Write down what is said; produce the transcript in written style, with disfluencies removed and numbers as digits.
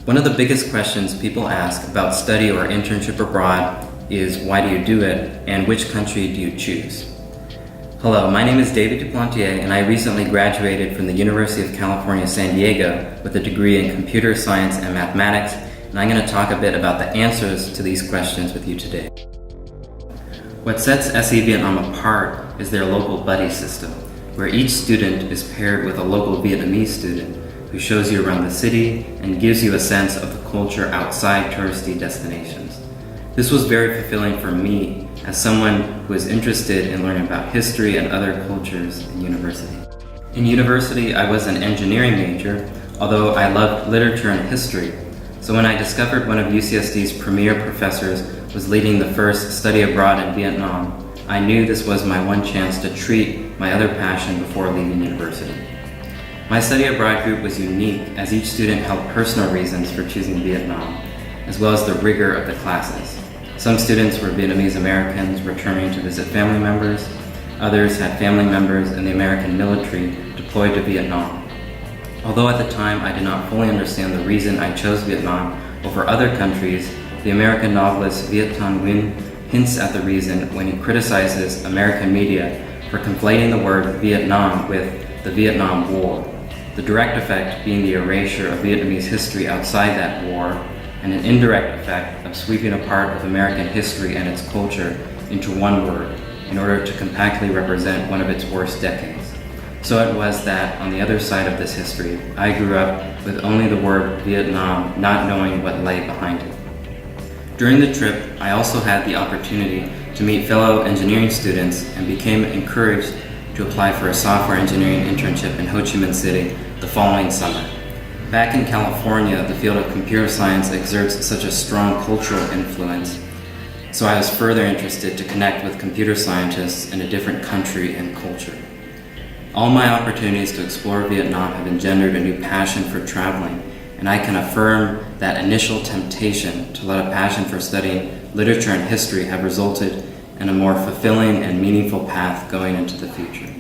One of the biggest questions people ask about study or internship abroad is why do you do it and which country do you choose? Hello, my name is David Duplantier and I recently graduated from the University of California, San Diego with a degree in computer science and mathematics, and I'm going to talk a bit about the answers to these questions with you today. What sets SE Vietnam apart is their local buddy system, where each student is paired with a local Vietnamese student who shows you around the city and gives you a sense of the culture outside touristy destinations. This was very fulfilling for me as someone who is interested in learning about history and other cultures in university. In university, I was an engineering major, although I loved literature and history. So when I discovered one of UCSD's premier professors was leading the first study abroad in Vietnam, I knew this was my one chance to treat my other passion before leaving university. My study abroad group was unique as each student held personal reasons for choosing Vietnam, as well as the rigor of the classes. Some students were Vietnamese Americans returning to visit family members. Others had family members in the American military deployed to Vietnam. Although at the time I did not fully understand the reason I chose Vietnam over other countries, the American novelist Viet Thanh Nguyen hints at the reason when he criticizes American media for conflating the word Vietnam with the Vietnam War, the direct effect being the erasure of Vietnamese history outside that war, and an indirect effect of sweeping a part of American history and its culture into one word in order to compactly represent one of its worst decades. So it was that, on the other side of this history, I grew up with only the word Vietnam, not knowing what lay behind it. During the trip, I also had the opportunity to meet fellow engineering students and became encouraged to apply for a software engineering internship in Ho Chi Minh City the following summer. Back in California, the field of computer science exerts such a strong cultural influence, so I was further interested to connect with computer scientists in a different country and culture. All my opportunities to explore Vietnam have engendered a new passion for traveling, and I can affirm that initial temptation to let a passion for studying literature and history have resulted in a more fulfilling and meaningful path going into the future.